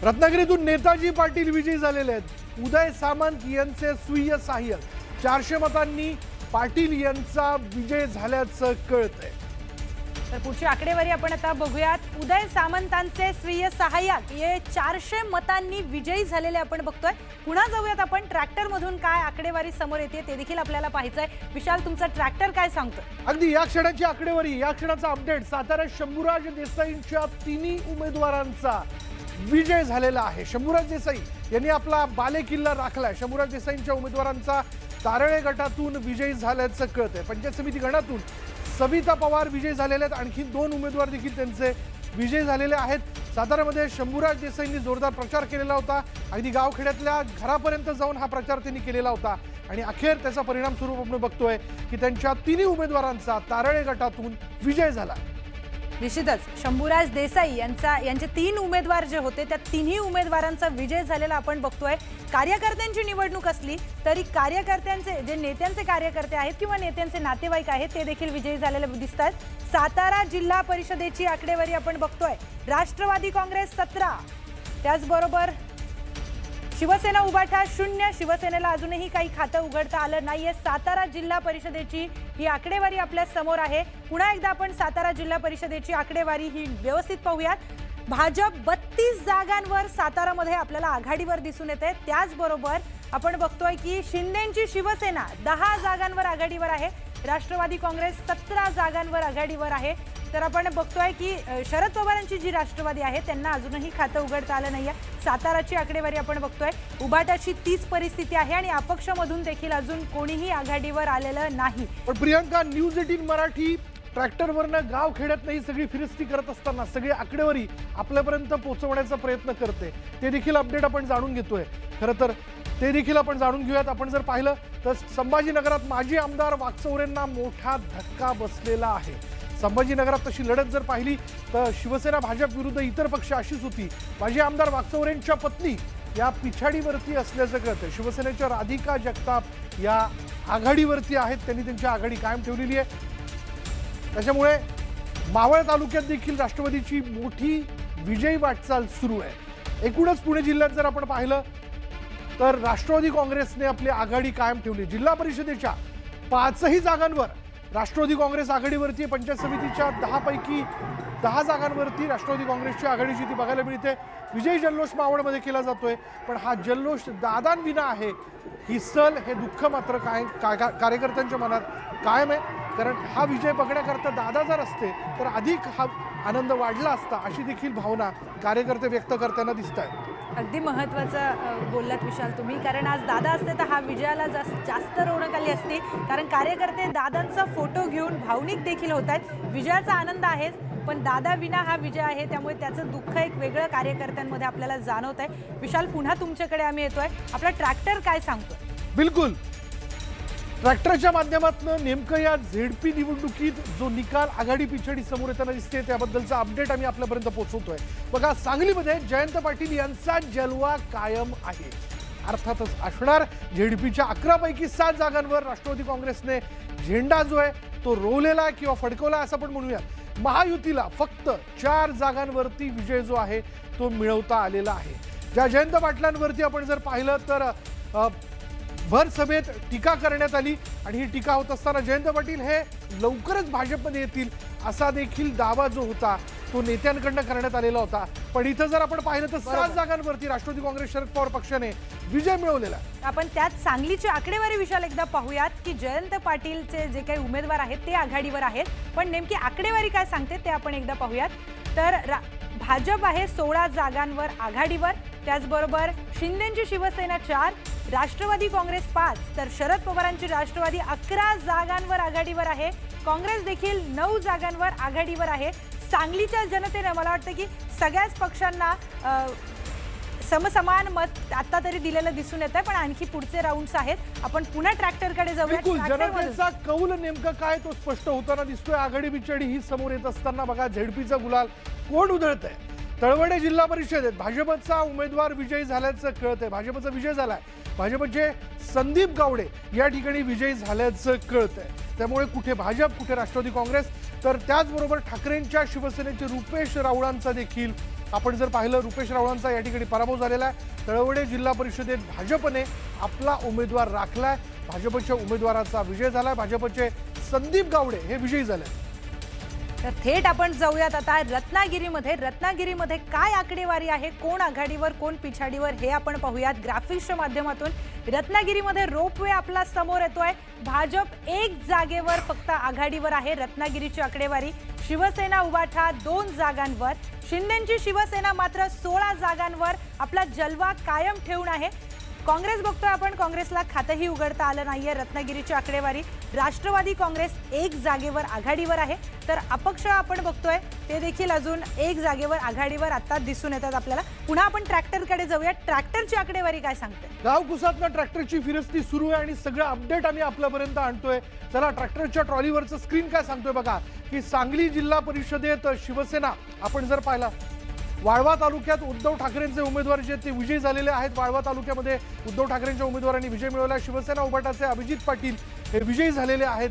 रत्नागिरीतून नेताजी पाटील विजयी झालेले आहेत। उदय सामंत यांचे स्वीय सहाय्यक 400 मतांनी पाटील यांचा विजय झाल्याचं कळतंय। तर पुढची आकडेवारी आपण आता बघूयात। उदय सामंतांचे स्वीय सहाय्यक हे 400 मतांनी विजयी झालेले आपण बघतोय। पुन्हा जाऊयात आपण ट्रॅक्टर मधून काय आकडेवारी समोर येते ते देखील आपल्याला पाहायचंय। विशाल, तुमचा ट्रॅक्टर काय सांगतोय? अगदी या क्षणाची आकडेवारी, या क्षणाचा अपडेट। साताऱ्यात शंभूराज देसाईंच्या तिन्ही उमेदवारांचा विजय झालेला आहे। शंभूराज देसाई यांनी आपला बालेकिल्ला राखलाय। शंभूराज देसाईंच्या उमेदवारांचा तारळे गटातून विजय झाल्याचं कळतंय। पंचायत समिती गणातून सविता पवार विजय झालेले आहेत। आणखी 2 उमेदवार देखील त्यांचे विजय झालेले आहेत। साताऱ्यामध्ये शंभूराज देसाईंनी जोरदार प्रचार केलेला होता। अगदी गावखेड्यातल्या घरापर्यंत जाऊन हा प्रचार त्यांनी केलेला होता आणि अखेर त्याचा परिणाम स्वरूप आपण बघतोय की त्यांच्या तिन्ही उमेदवारांचा तारळे गटातून विजय झाला। निश्चितच शंभूराज देसाई यांचे 3 उमेदवार जे होते त्या तिन्ही उमेदवारांचा विजय झालेला आपण बघतोय। कार्यकर्त्यांची निवडणूक असली तरी कार्यकर्त्यांचे जे नेत्यांचे कार्यकर्ते आहेत किंवा नेत्यांचे नातेवाईक आहेत ते देखील विजयी झालेले दिसतात। सातारा जिल्हा परिषदेची आकडेवारी आपण बघतोय। राष्ट्रवादी काँग्रेस 17, त्याचबरोबर शिवसेना उभाठा 0। शिवसेनेला अजूनही काही खातं उघडता आलं नाहीये। सातारा जिल्हा परिषदेची ही आकडेवारी आपल्या समोर आहे। पुन्हा एकदा आपण सातारा जिल्हा परिषदेची आकडेवारी ही व्यवस्थित पाहूयात। भाजप 32 जागांवर सातारामध्ये आपल्याला आघाडीवर दिसून येते। त्याचबरोबर आपण बघतोय की शिंदेंची शिवसेना 10 जागांवर आघाडीवर आहे। राष्ट्रवादी काँग्रेस 17 जागांवर आघाडीवर आहे। तर आपण बघतोय की शरद पवारांची जी राष्ट्रवादी आहे त्यांना अजूनही खातं उघडता आलं नाहीये। साताराची आकडेवारी आपण बघतोय। उभाटाची तीच परिस्थिती आहे आणि अपक्षमधून देखील अजून कोणीही आघाडीवर आलेलं नाही। पण प्रियंका, न्यूज 18 मराठी ट्रॅक्टरवरनं गाव खेड्यात नाही सगळी फिरस्ती करत असताना सगळी आकडेवारी आपल्यापर्यंत पोहोचवण्याचा प्रयत्न करते। ते देखील अपडेट आपण जाणून घेतोय। खरं तर ते देखील आपण जाणून घेऊयात। आपण जर पाहिलं तर संभाजीनगरात माजी आमदार वाकचौरेंना मोठा धक्का बसलेला आहे। संभाजीनगरात तशी लढत जर पाहिली तर शिवसेना भाजप विरुद्ध इतर पक्ष अशीच होती। माजी आमदार वाकचौरेंच्या पत्नी या पिछाडीवरती असल्याचं कळतंय। शिवसेनेच्या राधिका जगताप या आघाडीवरती आहेत, त्यांनी त्यांची आघाडी कायम ठेवलेली आहे। त्याच्यामुळे मावळ तालुक्यात देखील राष्ट्रवादीची मोठी विजयी वाटचाल सुरू आहे। एकूणच पुणे जिल्ह्यात जर आपण पाहिलं तर राष्ट्रवादी काँग्रेसने आपली आघाडी कायम ठेवली। जिल्हा परिषदेच्या 5ही जागांवर राष्ट्रवादी काँग्रेस आघाडीवरती आहे। पंचायत समितीच्या 10 पैकी 10 जागांवरती राष्ट्रवादी काँग्रेसची आघाडी जी ती बघायला मिळते। विजय जल्लोष मावळमध्ये केला जातोय, पण हा जल्लोष दादांविना आहे ही सल हे दुःख मात्र कार्यकर्त्यांच्या मनात कायम आहे। कारण हा विजय बघण्याकरता दादा जर असते तर अधिक हा आनंद वाढला असता, अशी देखील भावना कार्यकर्ते व्यक्त करताना दिसत आहेत। अगदी महत्त्वाचं बोललात विशाल तुम्ही, कारण आज दादा असते तर हा विजयाला जास्त रौनक आली असती। कारण कार्यकर्ते दादांचा फोटो घेऊन भावनिक देखील होत आहेत। विजयाचा आनंद आहे पण दादा विना हा विजय आहे, त्यामुळे त्याचं दुःख एक वेगळं कार्यकर्त्यांमध्ये आपल्याला जाणवत आहे। विशाल, पुन्हा तुमच्याकडे आम्ही येतोय। आपला ट्रॅक्टर काय सांगतोय? बिलकुल, ट्रॅक्टरच्या माध्यमातून नेमकं या झेडपी निवडणुकीत जो निकाल आघाडी पिछाडी समोर येताना दिसते त्याबद्दलचा अपडेट आम्ही आपल्यापर्यंत पोहोचवतोय। बघा, सांगलीमध्ये जयंत पाटील यांचा जलवा कायम आहे। अर्थातच असणार झेडपीच्या 11 पैकी 7 जागांवर राष्ट्रवादी काँग्रेसने झेंडा जो आहे तो रोवलेला किंवा फडकवला असं आपण म्हणूयात। महायुतीला फक्त 4 जागांवरती विजय जो आहे तो मिळवता आलेला आहे। ज्या जयंत पाटलांवरती आपण जर पाहिलं तर भर सभेत टीका करण्यात आली आणि ही टीका होत असताना जयंत पाटील हे लवकरच भाजपमध्ये येतील असा देखील दावा जो होता तो नेत्यांकडून करण्यात आलेला होता। पण इथं जर आपण पाहिलं तर 7 जागांवरती राष्ट्रवादी काँग्रेस शरद पवार पक्षाने विजय मिळवलेला। आपण त्यात सांगलीची आकडेवारी विशाल एकदा पाहूयात की जयंत पाटीलचे जे काही उमेदवार आहेत ते आघाडीवर आहेत, पण नेमकी आकडेवारी काय सांगते ते आपण एकदा पाहूयात। तर भाजप आहे 16 जागांवर आघाडीवर, त्याचबरोबर शिंदेंची शिवसेना 4, राष्ट्रवादी काँग्रेस 5, तर शरद पवारांची राष्ट्रवादी 11 जागांवर आघाडीवर आहे। काँग्रेस देखील 9 जागांवर आघाडीवर आहे। सांगलीच्या जनतेने मला वाटतं की सगळ्याच पक्षांना समसमान मत आता तरी दिलेलं दिसून येत आहे, पण आणखी पुढचे राऊंड्स आहेत। आपण पुन्हा ट्रॅक्टरकडे जाऊया। जनतेचा कौल नेमका काय तो स्पष्ट होताना दिसतोय। आघाडी बिछाडी ही समोर येत असताना बघा झेडपीचा गुलाल कोण उधळत आहे। तळवडे जिल्हा परिषदेत भाजपचा उमेदवार विजयी झाल्याचं कळतंय। भाजपचा विजय झालाय। भाजपचे संदीप गावडे या ठिकाणी विजयी झाल्याचं कळतंय। त्यामुळे कुठे भाजप कुठे राष्ट्रवादी काँग्रेस, तर त्याचबरोबर ठाकरेंच्या शिवसेनेचे रुपेश राऊळांचा देखील आपण जर पाहिलं रुपेश रावळांचा या ठिकाणी पराभव झालेला आहे। तळवडे जिल्हा परिषदेत भाजपने आपला उमेदवार राखलाय, भाजपच्या उमेदवाराचा विजय झालाय, भाजपचे संदीप गावडे हे विजयी झाले। तर थेट आपण जाऊयात आता रत्नागिरीमध्ये काय आकडेवारी आहे, कोण आघाडीवर कोण पिछाडीवर हे आपण पाहूयात ग्राफिक्सच्या माध्यमातून। रत्नागिरीमध्ये रोपवे आपला समोर येतोय, भाजप 1 जागेवर फक्त आघाडीवर आहे। रत्नागिरीची आकडेवारी, शिवसेना उबाठा 2 जागांवर, शिंदेची शिवसेना मात्र 16 जागांवर आपला जलवा कायम ठेवून आहे। काँग्रेस बघतोय आपण, काँग्रेसला खातंही उघडता आलं नाहीये। रत्नागिरीची आकडेवारी, राष्ट्रवादी काँग्रेस 1 जागेवर आघाडीवर आहे, तर अपक्ष आपण बघतोय ते देखील अजून 1 जागेवर आघाडीवर आता दिसून येतात आपल्याला। पुन्हा आपण ट्रॅक्टरकडे जाऊया, ट्रॅक्टरची आकडेवारी काय सांगते? गाव कुसातनं ट्रॅक्टरची फिरस्ती सुरू आहे आणि सगळं अपडेट आम्ही आपल्यापर्यंत आणतोय। चला ट्रॅक्टरच्या ट्रॉलीवरचं स्क्रीन काय सांगतोय बघा, की सांगली जिल्हा परिषदेत शिवसेना आपण जर पाहिला, वाळवा तालुक्यात उद्धव ठाकरेंचे उमेदवार जे ते विजयी झालेले आहेत। वाळवा तालुक्यामध्ये उद्धव ठाकरेंच्या उमेदवारांनी विजय मिळवला। शिवसेना उबाटाचे अभिजित पाटील हे विजयी झालेले आहेत।